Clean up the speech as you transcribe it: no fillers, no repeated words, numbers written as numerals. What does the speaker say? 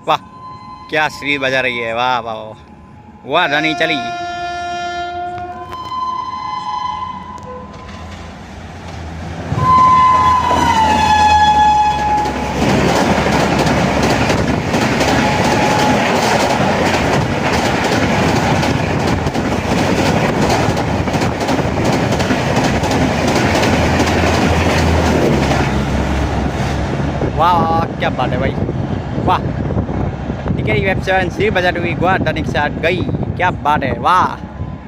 वाह क्या श्री बजा रही है, वाह वाह वाह वाह रानी चली। वाह वाह क्या बात है भाई, वाह ठीक है। वेब 7 श्री बजा रही, वाह धनिक साथ गई, क्या बात है, वाह।